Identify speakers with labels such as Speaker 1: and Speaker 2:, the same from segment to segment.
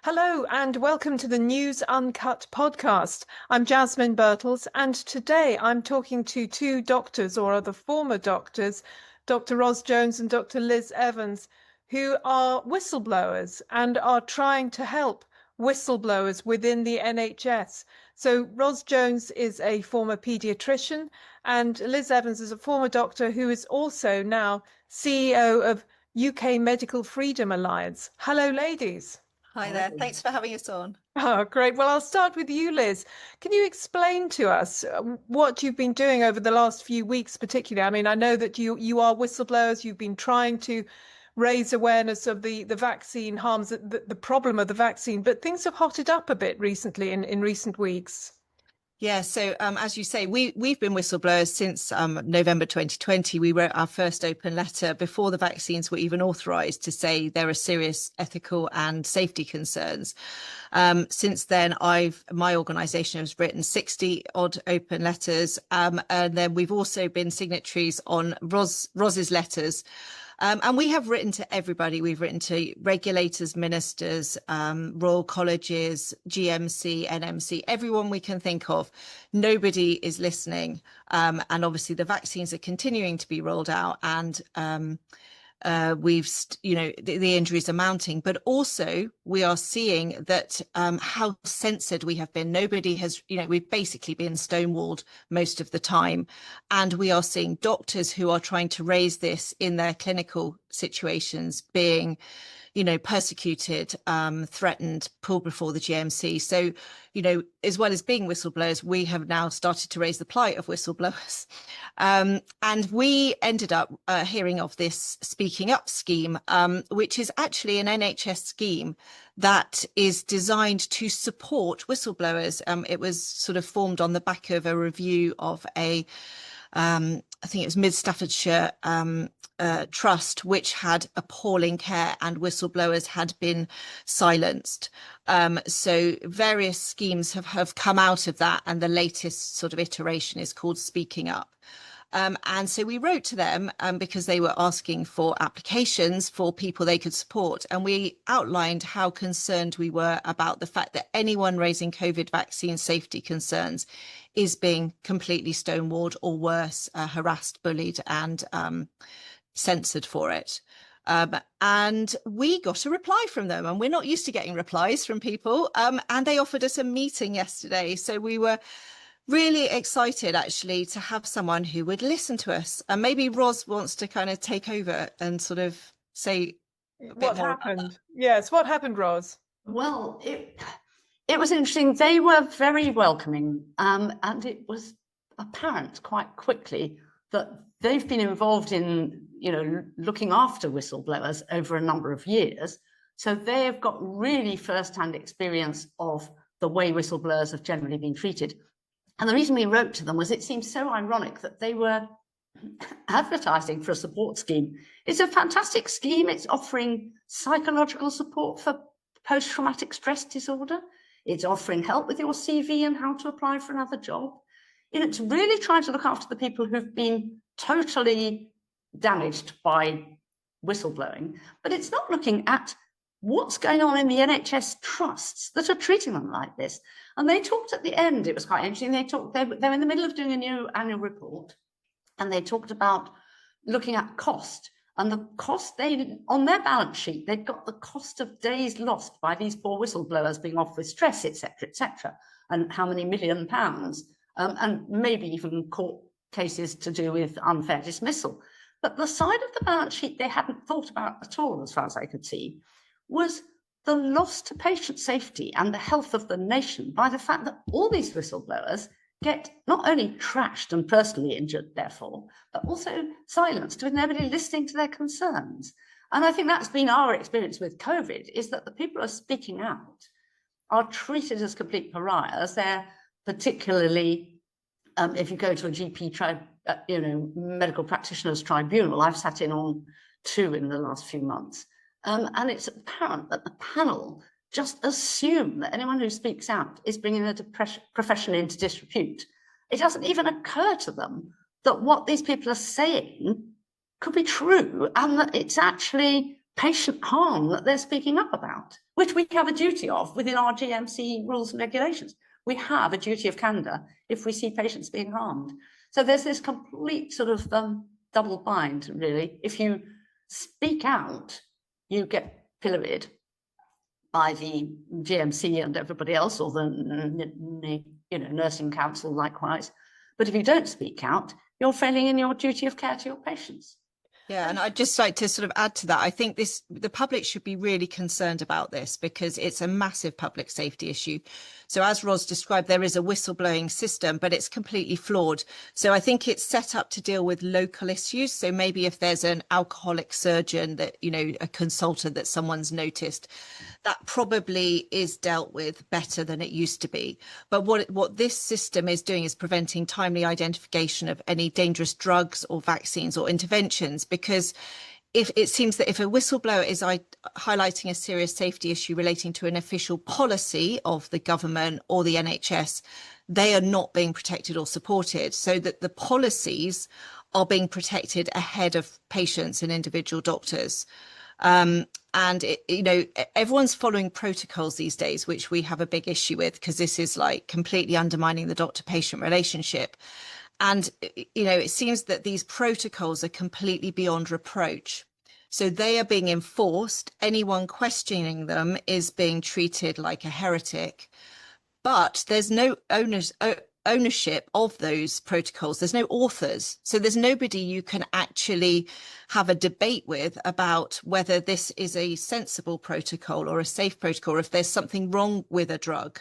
Speaker 1: Hello and welcome to the News Uncut podcast. I'm Jasmine Birtles, and today I'm talking to two doctors, or other former doctors, Dr. Ros Jones and Dr. Liz Evans, who are whistleblowers and are trying to help whistleblowers within the NHS. So Ros Jones is a former paediatrician and Liz Evans is a former doctor who is also now CEO of UK Medical Freedom Alliance. Hello, ladies.
Speaker 2: Hi there. Thanks for having us on.
Speaker 1: Oh, great. Well, I'll start with you, Liz. Can you explain to us what you've been doing over the last few weeks, particularly? I mean, I know that you are whistleblowers. You've been trying to raise awareness of the vaccine harms, the problem of the vaccine, but things have hotted up a bit recently in recent weeks.
Speaker 2: Yeah, so as you say, we've been whistleblowers since November 2020. We wrote our first open letter before the vaccines were even authorised to say there are serious ethical and safety concerns. Since then, my organisation has written 60 odd open letters, and then we've also been signatories on Ros's letters. And we have written to everybody. We've written to regulators, ministers, royal colleges, GMC, NMC, everyone we can think of. Nobody is listening. And obviously the vaccines are continuing to be rolled out, and the injuries are mounting, but also we are seeing that how censored we have been. Nobody has, we've basically been stonewalled most of the time, and we are seeing doctors who are trying to raise this in their clinical situations being persecuted, threatened, pulled before the GMC. So, as well as being whistleblowers, we have now started to raise the plight of whistleblowers. And we ended up hearing of this Speaking Up scheme, which is actually an NHS scheme that is designed to support whistleblowers. It was sort of formed on the back of a review of I think it was Mid Staffordshire Trust, which had appalling care and whistleblowers had been silenced. So various schemes have come out of that, and the latest sort of iteration is called Speaking Up. And so we wrote to them because they were asking for applications for people they could support. And we outlined how concerned we were about the fact that anyone raising COVID vaccine safety concerns is being completely stonewalled, or worse, harassed, bullied and censored for it. And we got a reply from them, and we're not used to getting replies from people. And they offered us a meeting yesterday. So we were really excited actually to have someone who would listen to us. And maybe Ros wants to kind of take over and sort of say
Speaker 1: what happened. Yes, what happened, Ros?
Speaker 3: Well, it was interesting. They were very welcoming, and it was apparent quite quickly that they've been involved in looking after whistleblowers over a number of years. So they have got really first-hand experience of the way whistleblowers have generally been treated. And the reason we wrote to them was it seemed so ironic that they were advertising for a support scheme. It's a fantastic scheme. It's offering psychological support for post-traumatic stress disorder. It's offering help with your CV and how to apply for another job. It's really trying to look after the people who've been totally damaged by whistleblowing, but it's not looking at what's going on in the NHS trusts that are treating them like this. And they talked at the end, it was quite interesting, they're in the middle of doing a new annual report, and they talked about looking at cost. And the cost, on their balance sheet, they'd got the cost of days lost by these poor whistleblowers being off with stress, etc., and how many £1 million, and maybe even court cases to do with unfair dismissal. But the side of the balance sheet they hadn't thought about at all, as far as I could see, was the loss to patient safety and the health of the nation by the fact that all these whistleblowers get not only trashed and personally injured, therefore, but also silenced with nobody listening to their concerns. And I think that's been our experience with COVID, is that the people who are speaking out are treated as complete pariahs. They're particularly, if you go to a GP medical practitioners tribunal, I've sat in on 2 in the last few months, and it's apparent that the panel just assume that anyone who speaks out is bringing the profession into disrepute. It doesn't even occur to them that what these people are saying could be true, and that it's actually patient harm that they're speaking up about, which we have a duty of within our GMC rules and regulations. We have a duty of candour if we see patients being harmed. So there's this complete sort of double bind, really. If you speak out, you get pilloried by the GMC and everybody else, or the nursing council likewise. But if you don't speak out, you're failing in your duty of care to your patients.
Speaker 2: Yeah, and I'd just like to sort of add to that. I think the public should be really concerned about this because it's a massive public safety issue. So as Ros described, there is a whistleblowing system, but it's completely flawed. So I think it's set up to deal with local issues. So maybe if there's an alcoholic surgeon that, a consultant that someone's noticed, that probably is dealt with better than it used to be. But what this system is doing is preventing timely identification of any dangerous drugs or vaccines or interventions, because if it seems that if a whistleblower is highlighting a serious safety issue relating to an official policy of the government or the NHS, they are not being protected or supported, so that the policies are being protected ahead of patients and individual doctors. And everyone's following protocols these days, which we have a big issue with, because this is like completely undermining the doctor-patient relationship. And, it seems that these protocols are completely beyond reproach. So they are being enforced. Anyone questioning them is being treated like a heretic. But there's no ownership of those protocols. There's no authors. So there's nobody you can actually have a debate with about whether this is a sensible protocol or a safe protocol, or if there's something wrong with a drug.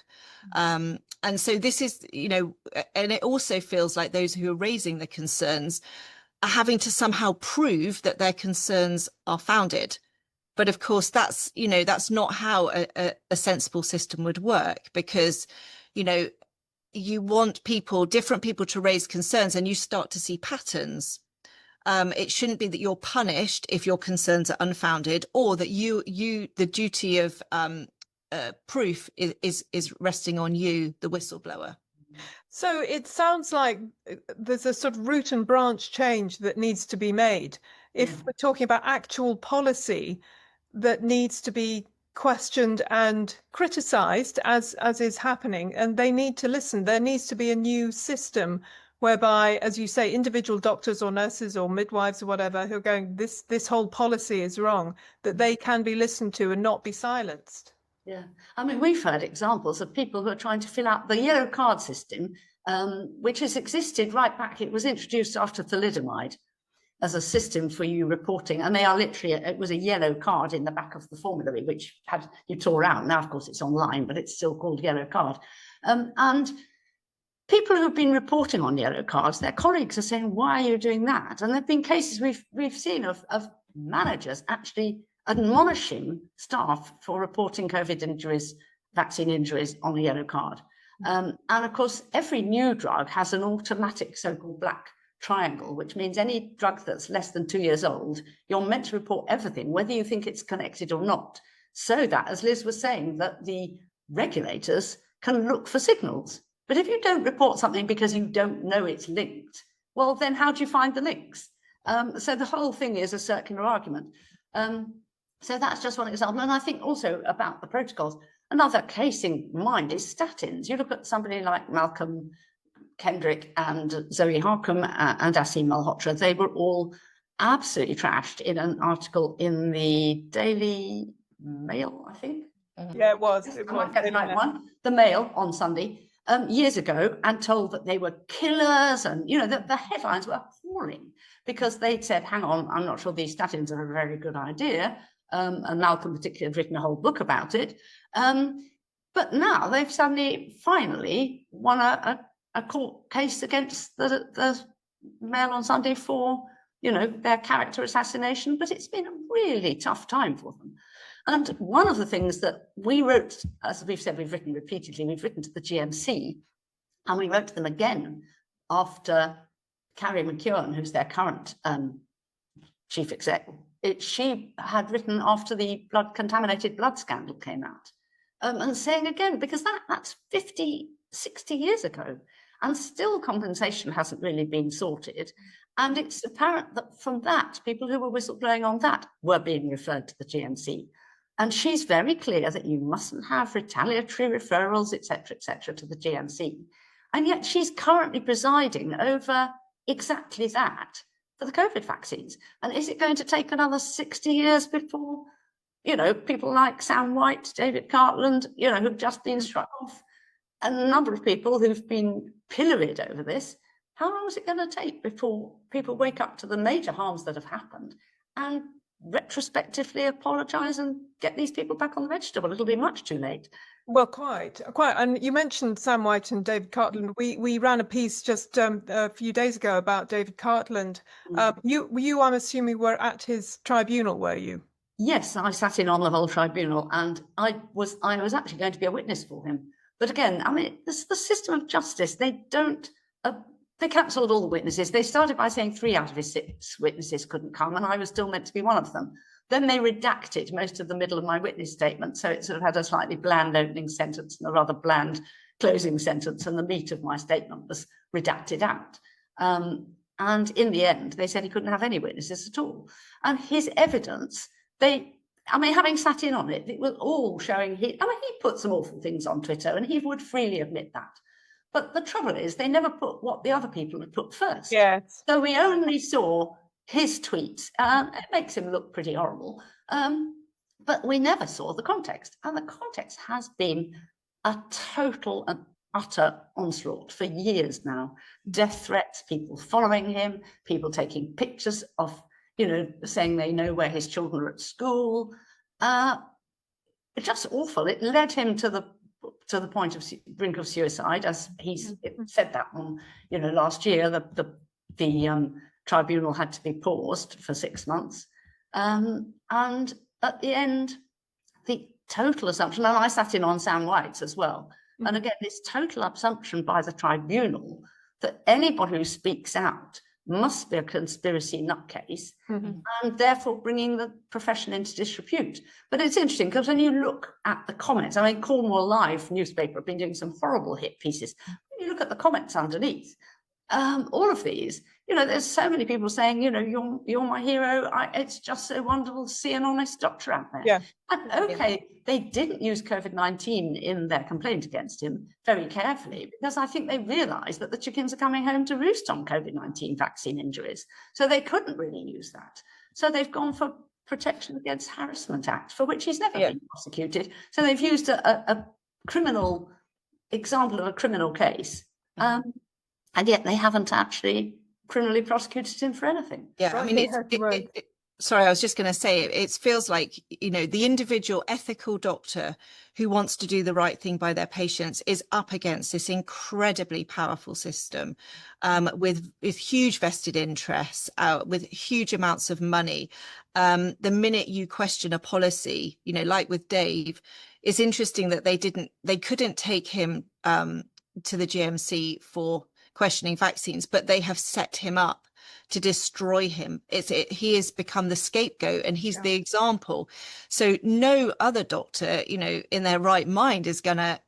Speaker 2: And so this is, and it also feels like those who are raising the concerns are having to somehow prove that their concerns are founded. But of course, that's not how a sensible system would work, because, you want different people to raise concerns, and you start to see patterns. It shouldn't be that you're punished if your concerns are unfounded, or that the duty of proof is resting on you, the whistleblower.
Speaker 1: So it sounds like there's a sort of root and branch change that needs to be made. If we're talking about actual policy that needs to be questioned and criticized, as is happening, and they need to listen. There needs to be a new system whereby, as you say, individual doctors or nurses or midwives or whatever who are going, this whole policy is wrong, that they can be listened to and not be silenced.
Speaker 3: Yeah, I mean, we've heard examples of people who are trying to fill out the yellow card system, which has existed right back. It was introduced after thalidomide as a system for you reporting, and they are literally, it was a yellow card in the back of the formulary, which you tore out. Now, of course, it's online, but it's still called yellow card. And people who've been reporting on yellow cards, their colleagues are saying, why are you doing that? And there've been cases we've seen of managers actually admonishing staff for reporting COVID injuries, vaccine injuries on a yellow card. And of course, every new drug has an automatic so-called black triangle, which means any drug that's less than 2 years old, you're meant to report everything, whether you think it's connected or not, so that, as Liz was saying, that the regulators can look for signals. But if you don't report something because you don't know it's linked, well, then how do you find the links? So the whole thing is a circular argument. So that's just one example. And I think also about the protocols, another case in mind is statins. You look at somebody like Malcolm Kendrick and Zoe Harcum and Asim Malhotra, they were all absolutely trashed in an article in the Daily Mail, I think.
Speaker 1: Yeah, it was.
Speaker 3: The Mail on Sunday, years ago, and told that they were killers. And, the headlines were appalling because they'd said, hang on, I'm not sure these statins are a very good idea. And Malcolm particularly had written a whole book about it. But now they've finally won a court case against the Mail on Sunday for, their character assassination. But it's been a really tough time for them. And one of the things that we wrote, as we've said, we've written repeatedly, we've written to the GMC, and we wrote to them again after Carrie McKeown, who's their current chief exec, she had written after the contaminated blood scandal came out, and saying again, because that's 50, 60 years ago. and still compensation hasn't really been sorted. And it's apparent that from that, people who were whistleblowing on that were being referred to the GMC. And she's very clear that you mustn't have retaliatory referrals, et cetera, to the GMC. And yet she's currently presiding over exactly that for the COVID vaccines. And is it going to take another 60 years before, you know, people like Sam White, David Cartland, you know, who've just been struck off, and a number of people who've been pilloried over this? How long is it going to take before people wake up to the major harms that have happened and retrospectively apologise and get these people back on the register? Well, it'll be much too late.
Speaker 1: Well, quite. And you mentioned Sam White and David Cartland. We ran a piece just a few days ago about David Cartland. You, I'm assuming, were at his tribunal, were you?
Speaker 3: Yes, I sat in on the whole tribunal, and I was actually going to be a witness for him. But again, I mean, this is the system of justice. They don't. They cancelled all the witnesses. They started by saying 3 out of his 6 witnesses couldn't come, and I was still meant to be one of them. Then they redacted most of the middle of my witness statement, so it sort of had a slightly bland opening sentence and a rather bland closing sentence, and the meat of my statement was redacted out. And in the end, they said he couldn't have any witnesses at all. And his evidence, having sat in on it, it was all showing he put some awful things on Twitter, and he would freely admit that. But the trouble is, they never put what the other people had put first.
Speaker 1: Yes.
Speaker 3: So we only saw his tweets. It makes him look pretty horrible. But we never saw the context. And the context has been a total and utter onslaught for years now. Death threats, people following him, people taking pictures of, you know, saying they know where his children are at school. It's just awful. It led him to the point of brink of suicide, as he's said that one, you know, last year. The tribunal had to be paused for 6 months, and at the end, the total assumption, and I sat in on Sam White's as well, and again, this total assumption by the tribunal that anybody who speaks out must be a conspiracy nutcase, and therefore bringing the profession into disrepute. But it's interesting because when you look at the comments, I mean, Cornwall Live newspaper have been doing some horrible hit pieces. When you look at the comments underneath, all of these, you know, there's so many people saying, you know, you're my hero. It's just so wonderful to see an honest doctor out there.
Speaker 1: Yeah.
Speaker 3: And okay, they didn't use COVID-19 in their complaint against him very carefully, because I think they realised that the chickens are coming home to roost on COVID-19 vaccine injuries. So they couldn't really use that. So they've gone for Protection Against Harassment Act, for which he's never been prosecuted. So they've used a criminal example of a criminal case. And yet they haven't actually criminally prosecuted him for anything.
Speaker 2: Yeah, I mean, sorry, I was just going to say, it feels like, you know, the individual ethical doctor who wants to do the right thing by their patients is up against this incredibly powerful system, with huge vested interests, with huge amounts of money. The minute you question a policy, you know, like with Dave, it's interesting that they couldn't take him to the GMC for questioning vaccines, but they have set him up to destroy him. He has become the scapegoat, and he's the example. So no other doctor, you know, in their right mind is gonna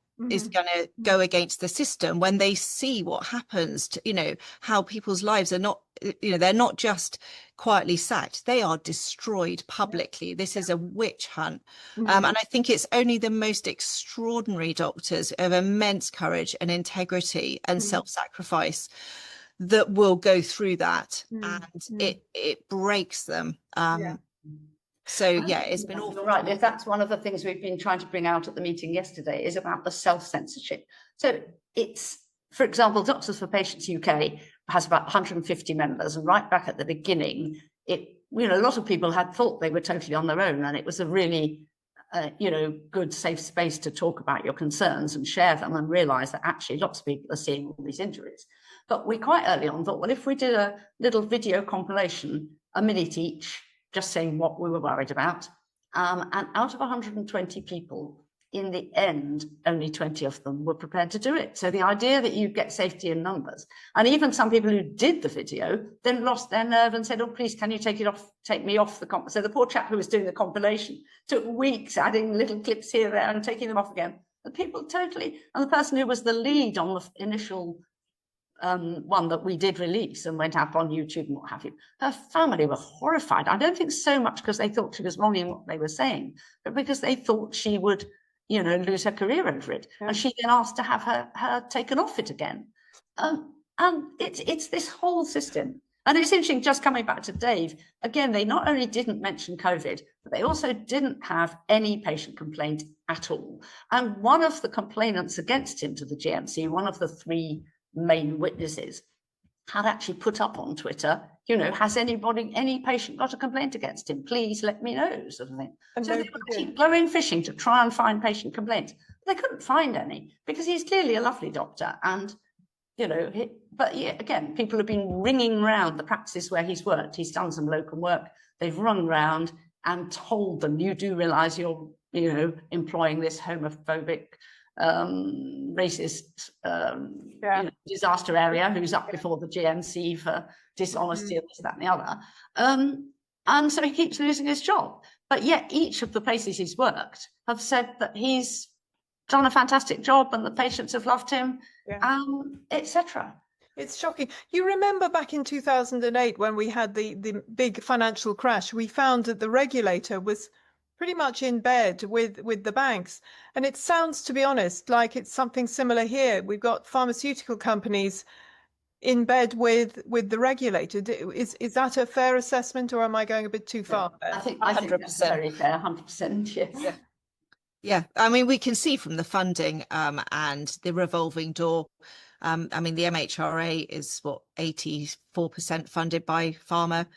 Speaker 2: go against the system when they see what happens to, you know, how people's lives are not, you know, they're not just quietly sacked, they are destroyed publicly. This is a witch hunt. And I think it's only the most extraordinary doctors of immense courage and integrity and self-sacrifice that will go through that, and it breaks them. So yeah, it's been awful.
Speaker 3: Right, if that's one of the things we've been trying to bring out at the meeting yesterday, is about the self-censorship. So it's, for example, Doctors for Patients UK has about 150 members, and right back at the beginning, you know, a lot of people had thought they were totally on their own, and it was a really you know, good safe space to talk about your concerns and share them, and realize that actually lots of people are seeing all these injuries. But we quite early on thought, well, if we did a little video compilation, a minute each, just saying what we were worried about, and out of 120 people, in the end, only 20 of them were prepared to do it. So the idea that you get safety in numbers, and even some people who did the video then lost their nerve and said, oh, please, can you take me off the comp. So the poor chap who was doing the compilation took weeks adding little clips here, there, and taking them off again. The people totally, and the person who was the lead on the initial one that we did release and went up on YouTube and what have you, her family were horrified. I don't think so much because they thought she was wrong in what they were saying, but because they thought she would, you know, lose her career over it.
Speaker 1: Yeah.
Speaker 3: And she then asked to have her taken off it again. And it's this whole system. And it's interesting, just coming back to Dave, again, they not only didn't mention COVID, but they also didn't have any patient complaint at all. And one of the complainants against him to the GMC, one of the three main witnesses, had actually put up on Twitter, you know, has any patient got a complaint against him? Please let me know, sort of thing.
Speaker 1: And
Speaker 3: so they would keep going fishing to try and find patient complaints. But they couldn't find any because he's clearly a lovely doctor. And, you know, but yeah, again, people have been ringing round the practices where he's worked. He's done some locum work. They've rung round and told them, you do realise you're, you know, employing this homophobic, racist, you know, disaster area who's up before the GMC for dishonesty and this, that, and the other. And so he keeps losing his job. But yet each of the places he's worked have said that he's done a fantastic job and the patients have loved him, etc.
Speaker 1: It's shocking. You remember back in 2008 when we had the big financial crash, we found that the regulator was pretty much in bed with the banks. And it sounds, to be honest, like it's something similar here. We've got pharmaceutical companies in bed with the regulator. Is that a fair assessment, or am I going a bit too far there?
Speaker 3: I think that's very fair, 100%, yes.
Speaker 2: Yeah, I mean, we can see from the funding and the revolving door. I mean, the MHRA is 84% funded by pharma.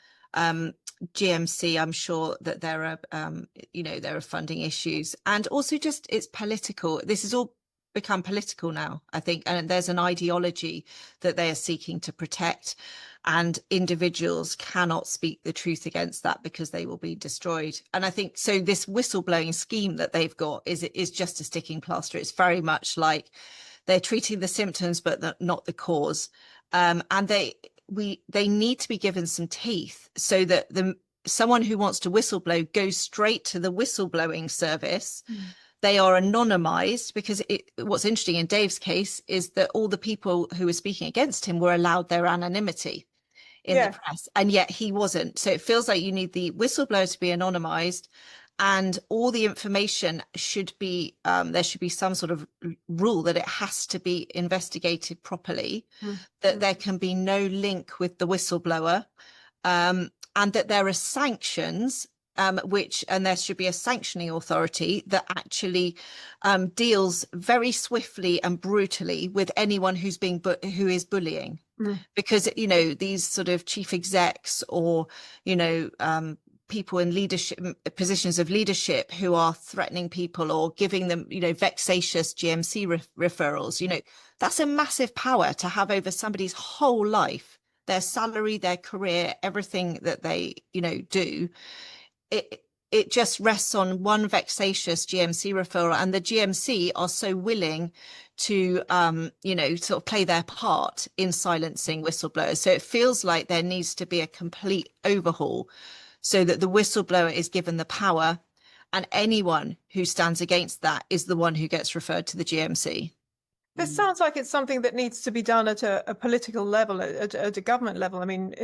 Speaker 2: GMC, I'm sure that there are funding issues, and also just it's political. This has all become political now, I think, and there's an ideology that they are seeking to protect, and individuals cannot speak the truth against that because they will be destroyed. And I think so this whistleblowing scheme that they've got is just a sticking plaster. It's very much like they're treating the symptoms but not the cause, and they need to be given some teeth so that someone who wants to whistleblow goes straight to the whistleblowing service. They are anonymized because what's interesting in Dave's case is that all the people who were speaking against him were allowed their anonymity in the press, and yet he wasn't. So it feels like you need the whistleblower to be anonymized, and all the information should be there should be some sort of rule that it has to be investigated properly, that there can be no link with the whistleblower, and that there are sanctions, and there should be a sanctioning authority that actually deals very swiftly and brutally with anyone who is bullying, because you know these sort of chief execs or people in leadership positions of leadership who are threatening people or giving them vexatious GMC referrals, that's a massive power to have over somebody's whole life, their salary, their career, everything that they do. It just rests on one vexatious GMC referral, and the GMC are so willing to sort of play their part in silencing whistleblowers. So it feels like there needs to be a complete overhaul so that the whistleblower is given the power, and anyone who stands against that is the one who gets referred to the GMC.
Speaker 1: This sounds like it's something that needs to be done at a political level, at a government level. I mean,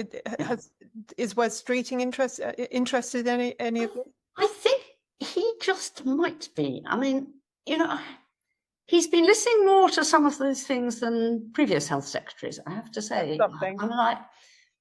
Speaker 1: is Wes Streeting interested in any of this?
Speaker 3: I think he just might be. I mean, he's been listening more to some of those things than previous health secretaries, I have to say.
Speaker 1: Something.
Speaker 3: I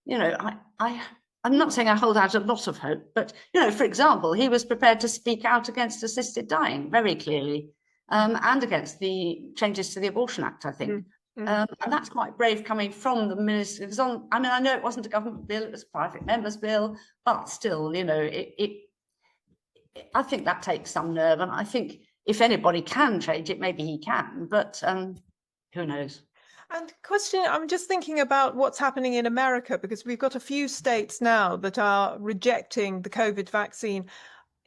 Speaker 3: mean, I'm not saying I hold out a lot of hope, but, for example, he was prepared to speak out against assisted dying very clearly. And against the changes to the Abortion Act, I think. And that's quite brave coming from the minister. I know it wasn't a government bill, it was a private member's bill, but still, I think that takes some nerve. And I think if anybody can change it, maybe he can, but who knows?
Speaker 1: And question, I'm just thinking about what's happening in America, because we've got a few states now that are rejecting the COVID vaccine.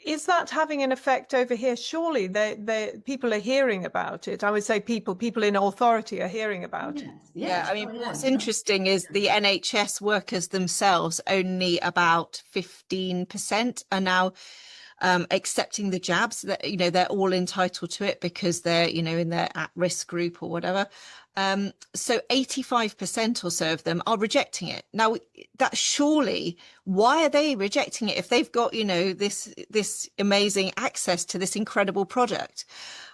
Speaker 1: Is that having an effect over here? Surely people are hearing about it. I would say people in authority are hearing about it.
Speaker 2: Yeah, I mean, what's interesting is the NHS workers themselves, only about 15% are now accepting the jabs. That they're all entitled to it because they're in their at-risk group or whatever. So 85% or so of them are rejecting it. Now, that surely, why are they rejecting it if they've got, you know, this amazing access to this incredible product?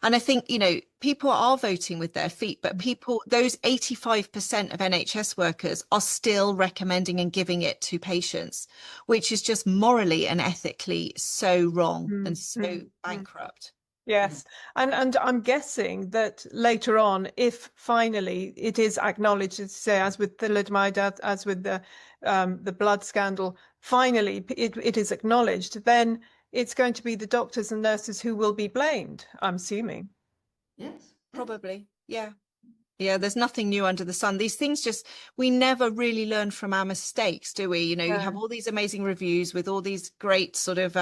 Speaker 2: And I think, you know, people are voting with their feet, but those 85% of NHS workers are still recommending and giving it to patients, which is just morally and ethically so wrong and so bankrupt.
Speaker 1: Yes, and I'm guessing that later on, if finally it is acknowledged, say as with thalidomide, as with the blood scandal, finally it is acknowledged, then it's going to be the doctors and nurses who will be blamed, I'm assuming.
Speaker 3: Yes,
Speaker 2: Probably, yeah. Yeah, there's nothing new under the sun. These things we never really learn from our mistakes, do we? You know, you have all these amazing reviews with all these great sort of,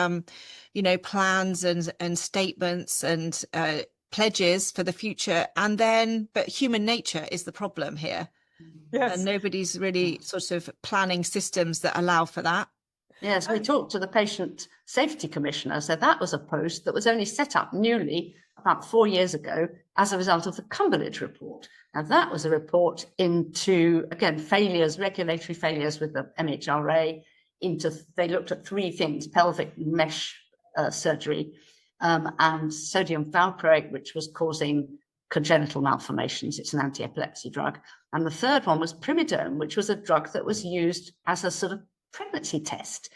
Speaker 2: you know, plans and statements and pledges for the future. And then, but human nature is the problem here.
Speaker 1: Yes.
Speaker 2: And nobody's really sort of planning systems that allow for that.
Speaker 3: Yes, we talked to the Patient Safety Commissioner. So that was a post that was only set up newly about 4 years ago as a result of the Cumberledge report. Now that was a report into, again, failures, regulatory failures with the MHRA. They looked at 3 things: pelvic mesh surgery and sodium valproate, which was causing congenital malformations. It's an anti-epilepsy drug. And the third one was primidone, which was a drug that was used as a sort of pregnancy test.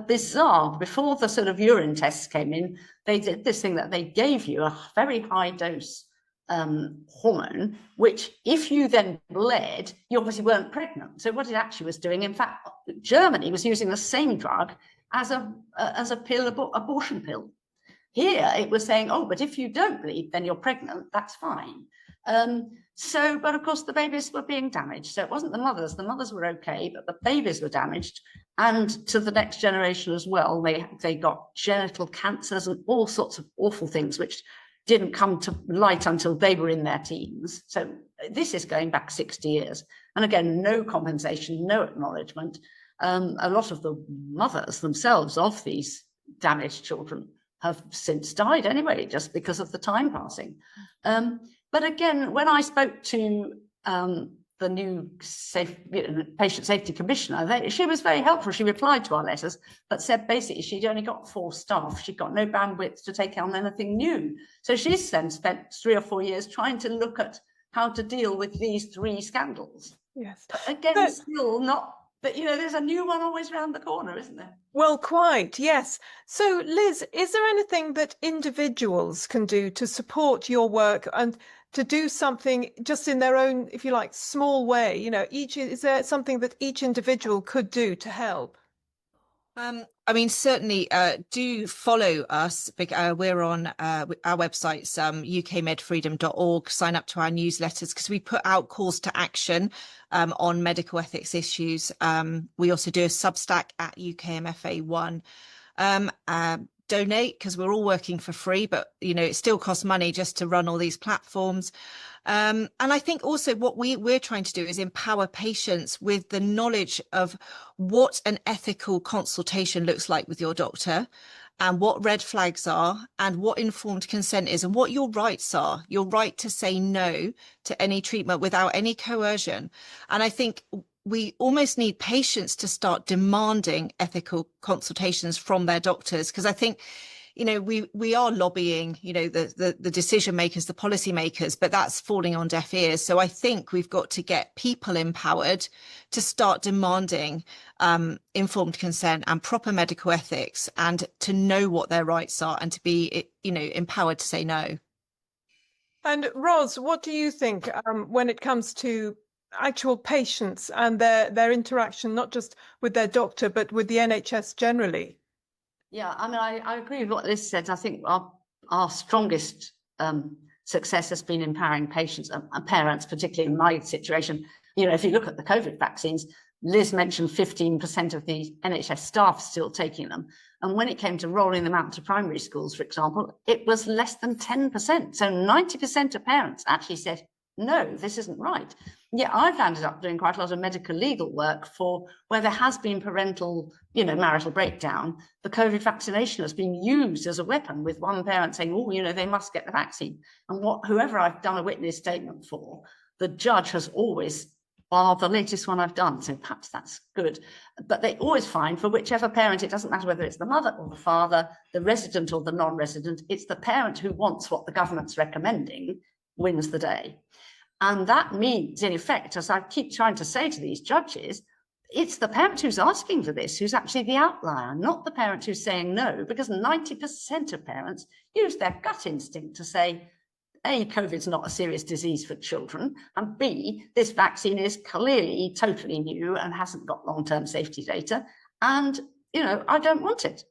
Speaker 3: Bizarre, before the sort of urine tests came in, they did this thing that they gave you a very high dose hormone, which if you then bled, you obviously weren't pregnant. So what it actually was doing, in fact, Germany was using the same drug as a pill, abortion pill. Here it was saying, oh, but if you don't bleed, then you're pregnant, that's fine. But of course the babies were being damaged. So it wasn't the mothers were okay, but the babies were damaged. And to the next generation as well, they got genital cancers and all sorts of awful things, which didn't come to light until they were in their teens. So this is going back 60 years. And again, no compensation, no acknowledgement. A lot of the mothers themselves of these damaged children have since died anyway, just because of the time passing. But again, when I spoke to the new Patient Safety Commissioner, she was very helpful. She replied to our letters, but said basically she'd only got 4 staff. She'd got no bandwidth to take on anything new. So she's then spent 3 or 4 years trying to look at how to deal with these 3 scandals.
Speaker 1: Yes.
Speaker 3: But again, still not. But, you know, there's a new one always around the corner, isn't there?
Speaker 1: Well, quite, yes. So, Liz, is there anything that individuals can do to support your work and to do something just in their own, if you like, small way? You know, is there something that each individual could do to help?
Speaker 2: I mean, certainly do follow us. We're on our website's ukmedfreedom.org. Sign up to our newsletters because we put out calls to action on medical ethics issues. We also do a Substack at UKMFA1. Donate because we're all working for free, but you know it still costs money just to run all these platforms. And I think also what we're trying to do is empower patients with the knowledge of what an ethical consultation looks like with your doctor and what red flags are and what informed consent is and what your rights are. Your right to say no to any treatment without any coercion. And I think we almost need patients to start demanding ethical consultations from their doctors, because I think, you know, we are lobbying, you know, the decision makers, the policy makers, but that's falling on deaf ears. So I think we've got to get people empowered to start demanding informed consent and proper medical ethics, and to know what their rights are and to be, you know, empowered to say no.
Speaker 1: And Ros, what do you think when it comes to actual patients and their interaction, not just with their doctor, but with the NHS generally?
Speaker 3: Yeah, I mean, I agree with what Liz said. I think our strongest success has been empowering patients and parents, particularly in my situation. You know, if you look at the COVID vaccines, Liz mentioned 15% of the NHS staff still taking them. And when it came to rolling them out to primary schools, for example, it was less than 10%. So 90% of parents actually said, no, this isn't right. Yeah, I've ended up doing quite a lot of medical legal work for where there has been parental, you know, marital breakdown. The COVID vaccination has been used as a weapon, with one parent saying, oh, you know, they must get the vaccine. And whoever I've done a witness statement for, the judge has always, the latest one I've done, so perhaps that's good, but they always find for whichever parent, it doesn't matter whether it's the mother or the father, the resident or the non-resident, it's the parent who wants what the government's recommending wins the day. And that means, in effect, as I keep trying to say to these judges, it's the parent who's asking for this who's actually the outlier, not the parent who's saying no, because 90% of parents use their gut instinct to say, A, COVID's not a serious disease for children, and B, this vaccine is clearly totally new and hasn't got long-term safety data, and, you know, I don't want it.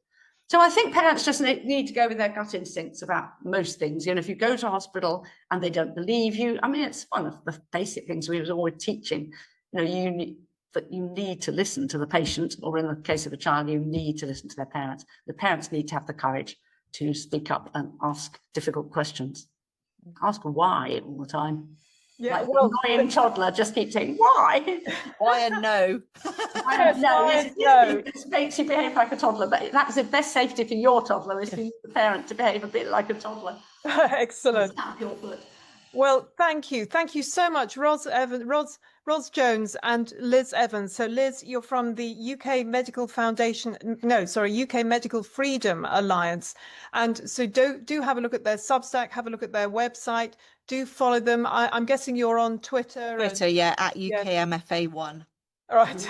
Speaker 3: So I think parents just need to go with their gut instincts about most things. You know, if you go to hospital and they don't believe you, I mean, it's one of the basic things we was always teaching, you know, that you need to listen to the patient, or in the case of a child, you need to listen to their parents. The parents need to have the courage to speak up and ask difficult questions. Ask why all the time.
Speaker 1: Yeah,
Speaker 3: like
Speaker 1: well,
Speaker 3: the annoying toddler just keeps saying why.
Speaker 2: Why and no.
Speaker 3: Why and no.
Speaker 1: Why and
Speaker 3: Yes, it makes you behave like a toddler, but that's the best safety for your toddler is for the parent to behave a bit like a toddler.
Speaker 1: Excellent.
Speaker 3: Tap your foot.
Speaker 1: Well, thank you so much, Ros Jones and Liz Evans. So Liz, you're from the UK Medical UK Medical Freedom Alliance, and so do have a look at their Substack, have a look at their website, do follow them. I'm guessing you're on Twitter.
Speaker 2: Yeah, at UKMFA1.
Speaker 1: Right.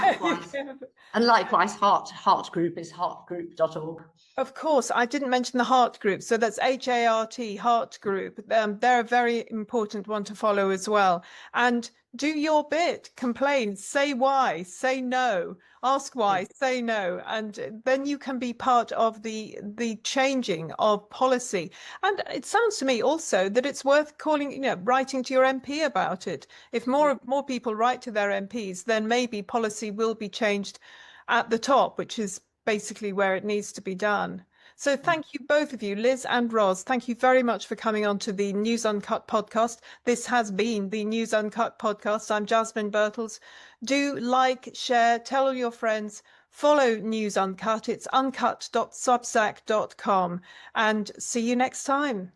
Speaker 3: And likewise, Heart Group is heartgroup.org.
Speaker 1: Of course, I didn't mention the Heart Group. So that's HART, Heart Group. They're a very important one to follow as well. And do your bit, complain, say why, say no, ask why, say no. And then you can be part of the changing of policy. And it sounds to me also that it's worth writing to your MP about it. If more people write to their MPs, then maybe policy will be changed at the top, which is basically where it needs to be done. So thank you, both of you, Liz and Ros. Thank you very much for coming on to the News Uncut podcast. This has been the News Uncut podcast. I'm Jasmine Birtles. Do like, share, tell all your friends, follow News Uncut. It's uncut.substack.com, and see you next time.